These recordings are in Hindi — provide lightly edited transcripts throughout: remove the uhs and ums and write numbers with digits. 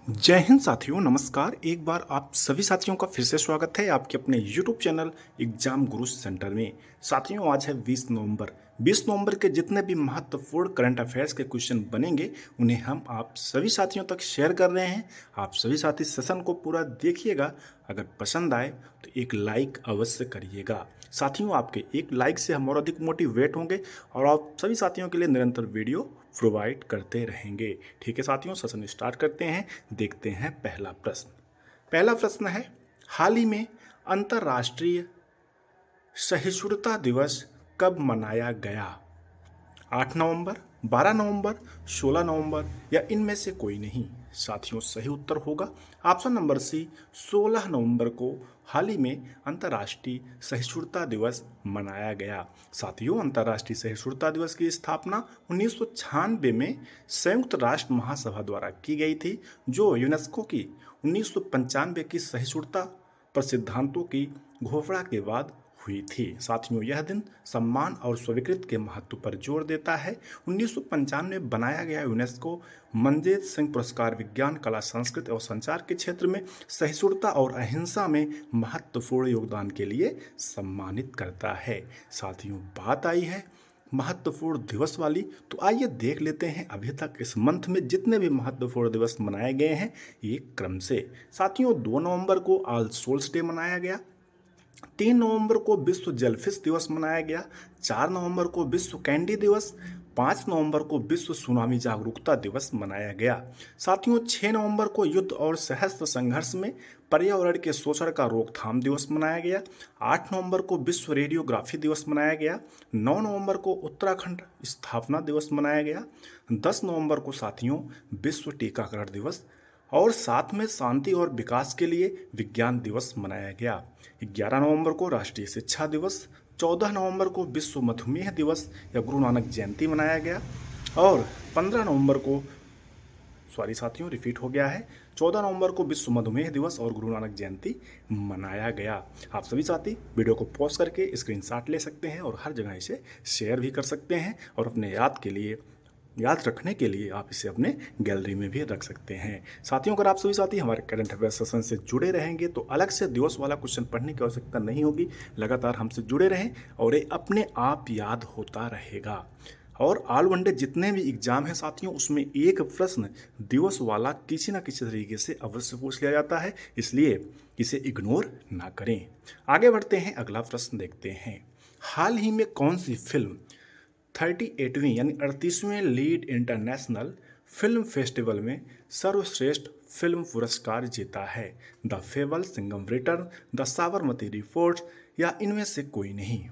जय हिंद साथियों, नमस्कार। एक बार आप सभी साथियों का फिर से स्वागत है आपके अपने YouTube चैनल एग्जाम गुरु सेंटर में। साथियों, आज है 20 नवंबर। 20 नवंबर के जितने भी महत्वपूर्ण करंट अफेयर्स के क्वेश्चन बनेंगे उन्हें हम आप सभी साथियों तक शेयर कर रहे हैं। आप सभी साथी सेशन को पूरा देखिएगा। अगर पसंद आए तो एक लाइक अवश्य करिएगा। साथियों, आपके एक लाइक से हम और अधिक मोटिवेट होंगे और आप सभी साथियों के लिए निरंतर वीडियो प्रोवाइड करते रहेंगे। ठीक है साथियों, सेशन स्टार्ट करते हैं। देखते हैं पहला प्रश्न। पहला प्रश्न है, हाल ही में अंतर्राष्ट्रीय सहिष्णुता दिवस कब मनाया गया? 8 नवंबर, 12 नवंबर, 16 नवंबर या इनमें से कोई नहीं? साथियों, सही उत्तर होगा ऑप्शन नंबर सी, 16 नवंबर को हाल ही में अंतर्राष्ट्रीय सहिष्णुता दिवस मनाया गया। साथियों, अंतर्राष्ट्रीय सहिष्णुता दिवस की स्थापना 1996 में संयुक्त राष्ट्र महासभा द्वारा की गई थी, जो यूनेस्को की 1995 की सहिष्णुता पर सिद्धांतों की घोषणा के बाद हुई थी। साथियों, यह दिन सम्मान और स्वीकृति के महत्व पर जोर देता है। 1995 में बनाया गया यूनेस्को मनजेत सिंह पुरस्कार विज्ञान, कला, संस्कृति और संचार के क्षेत्र में सहिष्णुता और अहिंसा में महत्वपूर्ण योगदान के लिए सम्मानित करता है। साथियों, बात आई है महत्वपूर्ण दिवस वाली, तो आइए देख लेते हैं अभी तक इस मंथ में जितने भी महत्वपूर्ण दिवस मनाए गए हैं एक क्रम से। साथियों, 2 नवंबर को ऑल सोल्स डे मनाया गया। 3 नवंबर को विश्व जेलफिश दिवस मनाया गया। 4 नवंबर को विश्व कैंडी दिवस। 5 नवंबर को विश्व सुनामी जागरूकता दिवस मनाया गया। साथियों, 6 नवंबर को युद्ध और सशस्त्र संघर्ष में पर्यावरण के शोषण का रोकथाम दिवस मनाया गया। 8 नवंबर को विश्व रेडियोग्राफी दिवस मनाया गया। 9 नवंबर को उत्तराखंड स्थापना दिवस मनाया गया। 10 नवंबर को साथियों विश्व टीकाकरण दिवस और साथ में शांति और विकास के लिए विज्ञान दिवस मनाया गया। 11 नवंबर को राष्ट्रीय शिक्षा दिवस। 14 नवंबर को विश्व मधुमेह दिवस या गुरु नानक जयंती मनाया गया। और 15 नवंबर को साथियों रिपीट हो गया है, 14 नवंबर को विश्व मधुमेह दिवस और गुरु नानक जयंती मनाया गया। आप सभी साथी वीडियो को पॉज करके स्क्रीनशॉट ले सकते हैं और हर जगह इसे शेयर भी कर सकते हैं और अपने याद रखने के लिए आप इसे अपने गैलरी में भी रख सकते हैं। साथियों, अगर आप सभी साथी हमारे करंट अफेयर सेशन से जुड़े रहेंगे तो अलग से दिवस वाला क्वेश्चन पढ़ने की आवश्यकता नहीं होगी। लगातार हमसे जुड़े रहें और ये अपने आप याद होता रहेगा। और ऑल वन डे जितने भी एग्जाम हैं साथियों, उसमें एक प्रश्न दिवस वाला किसी न किसी तरीके से अवश्य पूछ लिया जाता है, इसलिए इसे इग्नोर ना करें। आगे बढ़ते हैं, अगला प्रश्न देखते हैं। हाल ही में कौन सी फिल्म 38वीं यानी 38वें लीड इंटरनेशनल फिल्म फेस्टिवल में सर्वश्रेष्ठ फिल्म पुरस्कार जीता है? The fable, Singham return, the Sabarmati report या इनमें से कोई नहीं?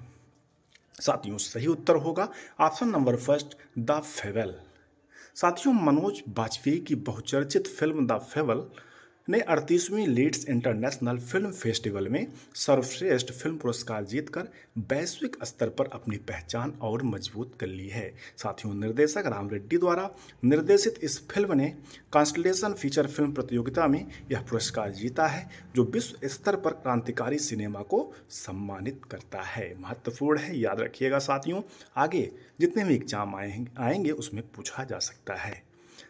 साथियों, सही उत्तर होगा option number first, the fable. साथियों, मनोज बाजपेयी की बहुचर्चित फिल्म द फेबल ने 38वीं लीड्स इंटरनेशनल फिल्म फेस्टिवल में सर्वश्रेष्ठ फिल्म पुरस्कार जीतकर वैश्विक स्तर पर अपनी पहचान और मजबूत कर ली है। साथियों, निर्देशक राम रेड्डी द्वारा निर्देशित इस फिल्म ने कॉन्स्टलेशन फीचर फिल्म प्रतियोगिता में यह पुरस्कार जीता है, जो विश्व स्तर पर क्रांतिकारी सिनेमा को सम्मानित करता है। महत्वपूर्ण है, याद रखिएगा साथियों, आगे जितने भी एग्जाम आएंगे उसमें पूछा जा सकता है।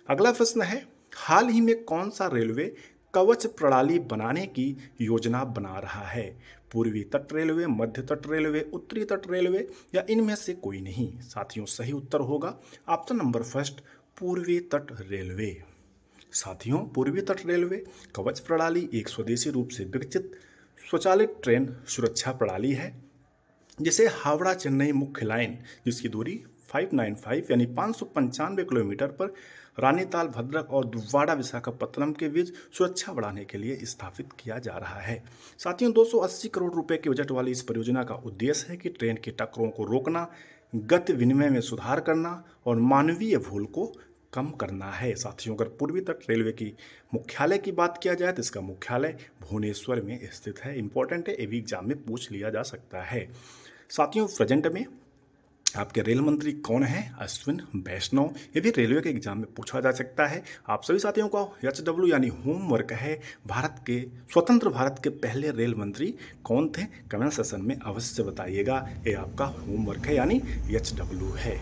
अगला प्रश्न है, हाल ही में कौन सा रेलवे कवच प्रणाली बनाने की योजना बना रहा है? पूर्वी तट रेलवे, मध्य तट रेलवे, उत्तरी तट रेलवे या इनमें से कोई नहीं? साथियों, सही उत्तर होगा ऑप्शन नंबर फर्स्ट, पूर्वी तट रेलवे। साथियों, पूर्वी तट रेलवे कवच प्रणाली एक स्वदेशी रूप से विकसित स्वचालित ट्रेन सुरक्षा प्रणाली है, जिसे हावड़ा चेन्नई मुख्य लाइन, जिसकी दूरी 595 यानी 595 किलोमीटर पर रानीताल भद्रक और दुव्वाड़ा विशाखापत्तनम के बीच सुरक्षा बढ़ाने के लिए स्थापित किया जा रहा है। साथियों, 280 करोड़ रुपए के बजट वाली इस परियोजना का उद्देश्य है कि ट्रेन की टक्करों को रोकना, गति विनिमय में सुधार करना और मानवीय भूल को कम करना है। साथियों, अगर पूर्वी तट रेलवे की मुख्यालय की बात किया जाए तो इसका मुख्यालय भुवनेश्वर में स्थित है। इंपॉर्टेंट है, ये भी एग्जाम में पूछ लिया जा सकता है। साथियों, प्रेजेंट में आपके रेल मंत्री कौन है? अश्विन वैष्णव। ये भी रेलवे के एग्जाम में पूछा जा सकता है। आप सभी साथियों को HW यानी होमवर्क है, स्वतंत्र भारत के पहले रेल मंत्री कौन थे? कमेंट सेशन में अवश्य बताइएगा। ये आपका होमवर्क है यानी HW है।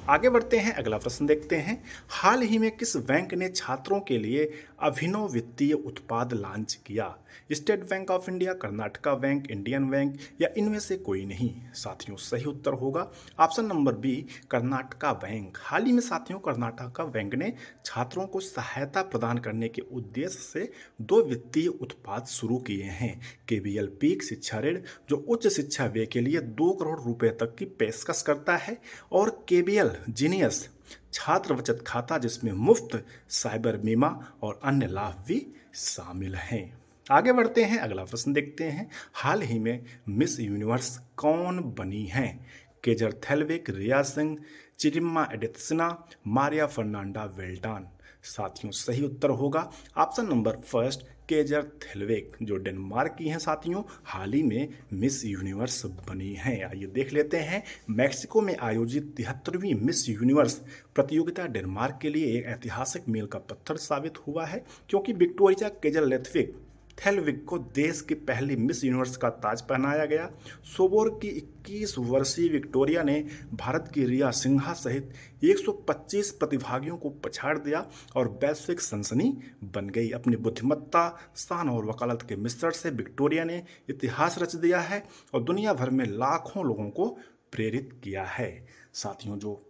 आगे बढ़ते हैं, अगला प्रश्न देखते हैं। हाल ही में किस बैंक ने छात्रों के लिए अभिनव वित्तीय उत्पाद लॉन्च किया? State Bank of India, Karnataka bank, Indian bank या इनमें से कोई नहीं? साथियों सही उत्तर होगा option number B, Karnataka bank. हाल ही में साथियों कर्नाटका बैंक ने छात्रों को सहायता प्रदान करने के उद्देश्य से 2 वित्तीय उत्पाद शुरू किए हैं। केबीएल पीक शिक्षा ऋण जो उच्च शिक्षा व्यय के लिए 2 करोड़ रुपए तक की पेशकश करता है, और केबीएल जीनियस छात्र बचत खाता जिसमें मुफ्त साइबर बीमा और अन्य लाभ भी शामिल हैं। आगे बढ़ते हैं, अगला प्रश्न देखते हैं। हाल ही में मिस यूनिवर्स कौन बनी हैं? केजर थेल्विक, रिया सिंह, चिरिम्मा एडिथसिना, मारिया फर्नांडा वेल्टान? साथियों सही उत्तर होगा ऑप्शन नंबर फर्स्ट, केजर थेल्विक, जो डेनमार्क की हैं साथियों, हाल ही में मिस यूनिवर्स बनी हैं। आइए देख लेते हैं। मैक्सिको में आयोजित 73वीं मिस यूनिवर्स प्रतियोगिता डेनमार्क के लिए एक ऐतिहासिक मील का पत्थर साबित हुआ है, क्योंकि विक्टोरिया केजर थेल्विक को देश की पहली मिस यूनिवर्स का ताज पहनाया गया। सोबोर की 21 वर्षीय विक्टोरिया ने भारत की रिया सिन्हा सहित 125 प्रतिभागियों को पछाड़ दिया और वैश्विक सनसनी बन गई। अपनी बुद्धिमत्ता, शान और वकालत के मिश्रण से विक्टोरिया ने इतिहास रच दिया है और दुनिया भर में लाखों लोगों को प्रेरित किया है। साथियों, जो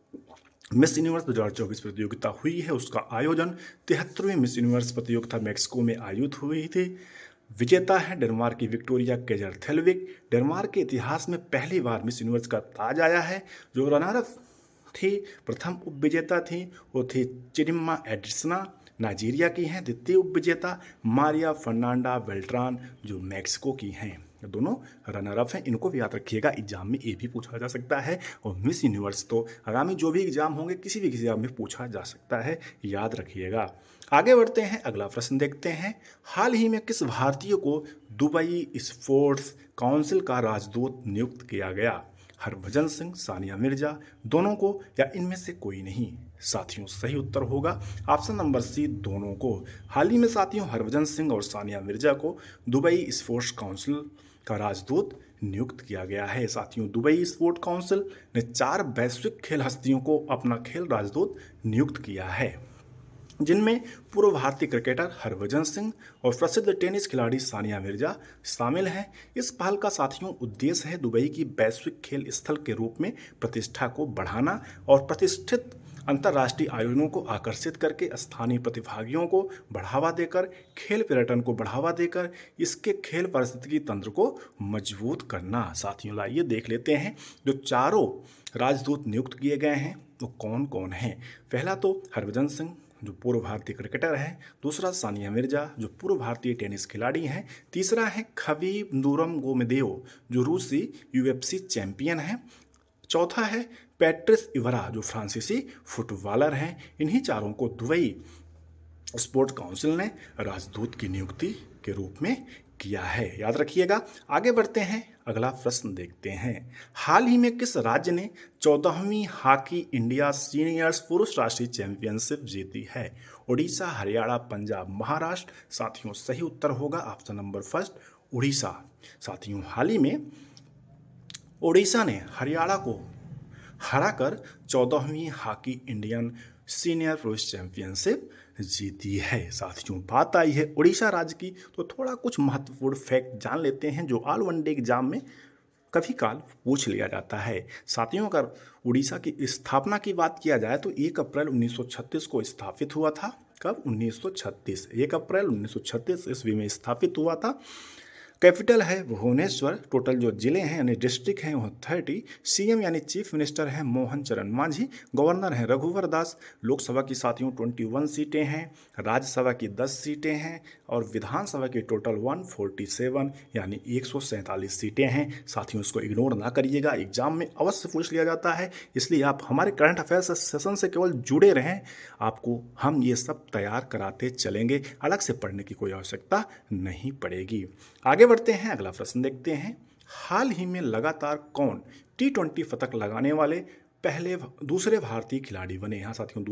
मिस यूनिवर्स 2024 प्रतियोगिता हुई है उसका आयोजन 73वीं मिस यूनिवर्स प्रतियोगिता मैक्सिको में आयोजित हुई थी। विजेता है डेनमार्क की विक्टोरिया केजर थेल्विक। डेनमार्क के इतिहास में पहली बार मिस यूनिवर्स का ताज आया है। जो रनरअप थी, प्रथम उप विजेता थी, वो थी चिरिम्मा एडिसना, नाइजीरिया की हैं। द्वितीय उप विजेता मारिया फर्नांडा बेल्ट्रान, जो मैक्सिको की हैं। दोनों रनर अप हैं। इनको भी याद रखिएगा, एग्जाम में ये भी पूछा जा सकता है। और मिस यूनिवर्स तो आगामी जो भी एग्जाम होंगे किसी भी एग्जाम में पूछा जा सकता है, याद रखिएगा। आगे बढ़ते हैं, अगला प्रश्न देखते हैं। हाल ही में किस भारतीय को दुबई स्पोर्ट्स काउंसिल का राजदूत नियुक्त किया गया? हरभजन सिंह, सानिया मिर्जा, दोनों को या इनमें से कोई नहीं? साथियों सही उत्तर होगा ऑप्शन नंबर सी, दोनों को। हाल ही में साथियों हरभजन सिंह और सानिया मिर्जा को दुबई स्पोर्ट्स काउंसिल का राजदूत नियुक्त किया गया है। साथियों, दुबई स्पोर्ट काउंसिल ने 4 वैश्विक खेल हस्तियों को अपना खेल राजदूत नियुक्त किया है, जिनमें पूर्व भारतीय क्रिकेटर हरभजन सिंह और प्रसिद्ध टेनिस खिलाड़ी सानिया मिर्जा शामिल हैं। इस पहल का साथियों उद्देश्य है दुबई की वैश्विक खेल स्थल के रूप में प्रतिष्ठा को बढ़ाना और प्रतिष्ठित अंतर्राष्ट्रीय आयोजनों को आकर्षित करके स्थानीय प्रतिभागियों को बढ़ावा देकर, खेल पर्यटन को बढ़ावा देकर इसके खेल पारिस्थितिकी तंत्र को मजबूत करना। साथियों, लाइए देख लेते हैं जो चारों राजदूत नियुक्त किए गए हैं वो कौन कौन हैं। पहला तो हरभजन सिंह, जो पूर्व भारतीय क्रिकेटर हैं। दूसरा सानिया मिर्जा, जो पूर्व भारतीय टेनिस खिलाड़ी हैं। तीसरा है खबीब नूरमगोमेदेव, जो रूसी यूएफसी चैंपियन हैं। चौथा है पैट्रिस इवरा, जो फ्रांसीसी फुटबॉलर हैं। इन्हीं चारों को दुबई स्पोर्ट्स काउंसिल ने राजदूत की नियुक्ति के रूप में किया है, याद रखिएगा। आगे बढ़ते हैं, अगला प्रश्न देखते हैं। हाल ही में किस राज्य ने 14वीं हॉकी इंडिया सीनियर्स पुरुष राष्ट्रीय चैंपियनशिप जीती है? उड़ीसा, हरियाणा, पंजाब, महाराष्ट्र? साथियों सही उत्तर होगा ऑप्शन नंबर फर्स्ट, उड़ीसा। साथियों, हाल ही में उड़ीसा ने हरियाणा को हराकर 14वीं हॉकी इंडियन सीनियर पुरुष चैंपियनशिप जीती है। साथियों, बात आई है उड़ीसा राज्य की, तो थोड़ा कुछ महत्वपूर्ण फैक्ट जान लेते हैं जो ऑल वनडे एग्जाम में कभी काल पूछ लिया जाता है। साथियों, अगर उड़ीसा की स्थापना की बात किया जाए तो 1 अप्रैल 1936 को स्थापित हुआ था। कब? 1936, 1 अप्रैल 1936 ईस्वी में स्थापित हुआ था। कैपिटल है भुवनेश्वर। टोटल जो जिले हैं यानी डिस्ट्रिक्ट हैं वो 30। सीएम यानी चीफ मिनिस्टर हैं मोहन चरण मांझी। गवर्नर हैं रघुवर दास। लोकसभा की साथियों 21 सीटें हैं। राज्यसभा की 10 सीटें हैं और विधानसभा की टोटल 147 यानी 147 सीटें हैं। साथियों, इसको इग्नोर ना करिएगा, एग्जाम में अवश्य पूछ लिया जाता है, इसलिए आप हमारे करंट अफेयर्स सेशन से केवल जुड़े रहें। आपको हम ये सब तैयार कराते चलेंगे, अलग से पढ़ने की कोई आवश्यकता नहीं पड़ेगी। आगे बढ़ते हैं, अगला प्रश्न देखते हैं। हाल ही में लगातार कौन T20 पदक लगाने वाले दूसरे भारतीय खिलाड़ी बने? यहाँ साथियों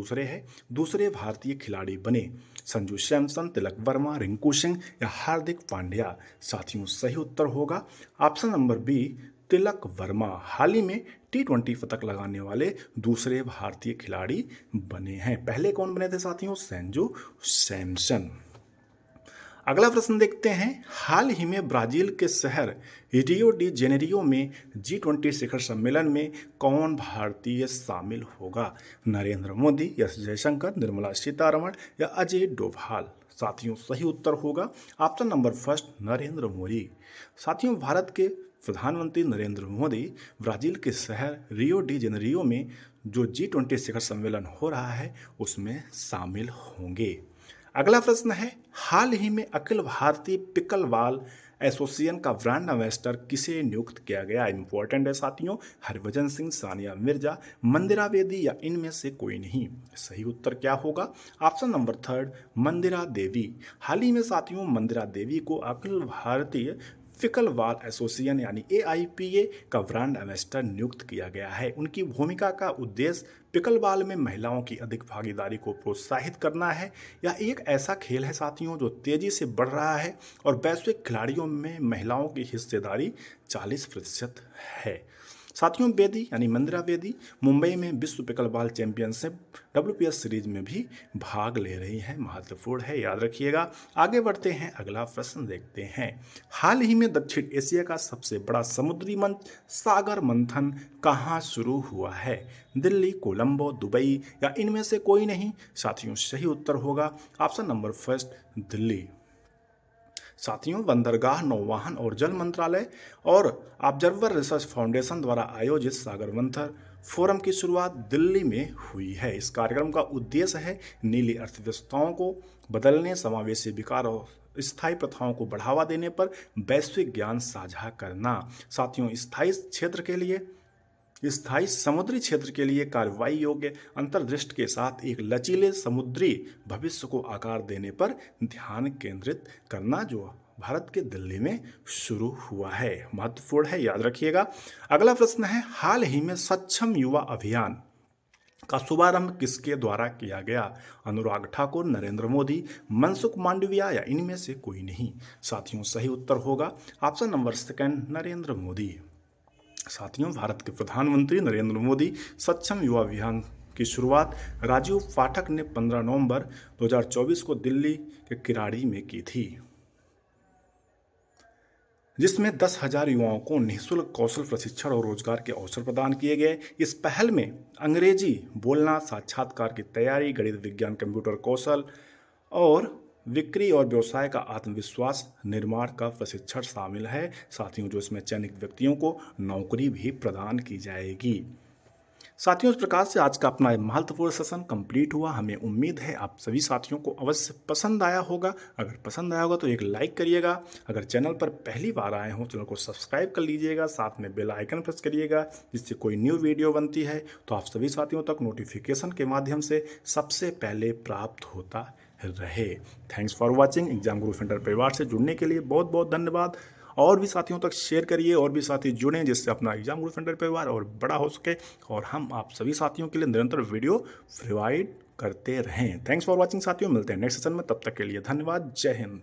दूसरे भारतीय खिलाड़ी बने। संजू सैमसन, तिलक वर्मा, रिंकू सिंह या हार्दिक पांड्या? साथियों, सही उत्तर होगा option number B, Tilak Varma. हाल ही में T20 पदक लगाने वाले दूसरे भारतीय खिलाड़ी बने हैं। पहले कौन बने थे साथियों? संजू सैमसन। अगला प्रश्न देखते हैं, हाल ही में ब्राजील के शहर रियो डी जेनेरियो में G20 शिखर सम्मेलन में कौन भारतीय शामिल होगा? नरेंद्र मोदी, एस जयशंकर, निर्मला सीतारमण या अजय डोभाल? साथियों सही उत्तर होगा option number first, Narendra Modi. साथियों भारत के प्रधानमंत्री नरेंद्र मोदी ब्राजील के शहर रियो डी जेनेरियो में जो G20 शिखर सम्मेलन हो रहा है उसमें शामिल होंगे। अगला प्रश्न है, हाल ही में अखिल भारतीय पिकलबॉल एसोसिएशन का ब्रांड एम्बेसडर किसे नियुक्त किया गया? इंपॉर्टेंट है साथियों, हरभजन सिंह, सानिया मिर्जा, मंदिरा देवी या इनमें से कोई नहीं? सही उत्तर क्या होगा? ऑप्शन नंबर थर्ड, मंदिरा देवी। हाल ही में साथियों मंदिरा देवी को अखिल भारतीय पिकलबॉल एसोसिएशन यानी AIPA का ब्रांड एम्बेसडर नियुक्त किया गया है। उनकी भूमिका का उद्देश्य पिकलबॉल में महिलाओं की अधिक भागीदारी को प्रोत्साहित करना है। यह एक ऐसा खेल है साथियों जो तेजी से बढ़ रहा है और वैश्विक खिलाड़ियों में महिलाओं की हिस्सेदारी 40% है। साथियों बेदी यानी मंदिरा बेदी मुंबई में विश्व पिकलबॉल चैंपियनशिप WPS सीरीज में भी भाग ले रही हैं। महत्वपूर्ण है, याद रखिएगा। आगे बढ़ते हैं, अगला प्रश्न देखते हैं। हाल ही में दक्षिण एशिया का सबसे बड़ा समुद्री मंच सागर मंथन कहाँ शुरू हुआ है? दिल्ली, कोलंबो, दुबई या इनमें से कोई नहीं? साथियों सही उत्तर होगा ऑप्शन नंबर फर्स्ट, दिल्ली। साथियों बंदरगाह, नौवहन और जल मंत्रालय और ऑब्जर्वर रिसर्च फाउंडेशन द्वारा आयोजित सागर मंथन फोरम की शुरुआत दिल्ली में हुई है। इस कार्यक्रम का उद्देश्य है नीली अर्थव्यवस्थाओं को बदलने, समावेशी विकास और स्थायी प्रथाओं को बढ़ावा देने पर वैश्विक ज्ञान साझा करना। साथियों स्थायी समुद्री क्षेत्र के लिए कार्रवाई योग्य अंतर्दृष्टि के साथ एक लचीले समुद्री भविष्य को आकार देने पर ध्यान केंद्रित करना, जो भारत के दिल्ली में शुरू हुआ है। महत्वपूर्ण है, याद रखिएगा। अगला प्रश्न है, हाल ही में सक्षम युवा अभियान का शुभारंभ किसके द्वारा किया गया? अनुराग ठाकुर, नरेंद्र मोदी, मनसुख मांडविया या इनमें से कोई नहीं? साथियों सही उत्तर होगा option number second, Narendra Modi. साथियों भारत के प्रधानमंत्री नरेंद्र मोदी सक्षम युवा अभियान की शुरुआत राजीव पाठक ने 15 नवंबर 2024 को दिल्ली के किराड़ी में की थी, जिसमें 10,000 युवाओं को निःशुल्क कौशल प्रशिक्षण और रोजगार के अवसर प्रदान किए गए। इस पहल में अंग्रेजी बोलना, साक्षात्कार की तैयारी, गणित विज्ञान, कंप्यूटर कौशल और बिक्री और व्यवसाय का आत्मविश्वास निर्माण का प्रशिक्षण शामिल है। साथियों जो इसमें चयनित व्यक्तियों को नौकरी भी प्रदान की जाएगी। साथियों इस प्रकार से आज का अपना महत्वपूर्ण सेशन कंप्लीट हुआ। हमें उम्मीद है आप सभी साथियों को अवश्य पसंद आया होगा। अगर पसंद आया होगा तो एक लाइक करिएगा। अगर चैनल पर पहली बार आए हो चैनल को सब्सक्राइब कर लीजिएगा, साथ में बेल आइकन प्रेस करिएगा, जिससे कोई न्यू वीडियो बनती है तो आप सभी साथियों तक नोटिफिकेशन के माध्यम से सबसे पहले प्राप्त होता रहे। Thanks for watching. Exam Guru centre परिवार से जुड़ने के लिए बहुत बहुत धन्यवाद। और भी साथियों तक शेयर करिए और भी साथी जुड़ें, जिससे अपना एग्जाम गुरु सेंटर परिवार और बड़ा हो सके और हम आप सभी साथियों के लिए निरंतर वीडियो प्रोवाइड करते रहें। थैंक्स फॉर वॉचिंग साथियों, मिलते हैं नेक्स्ट सेशन में, तब तक के लिए धन्यवाद। जय हिंद।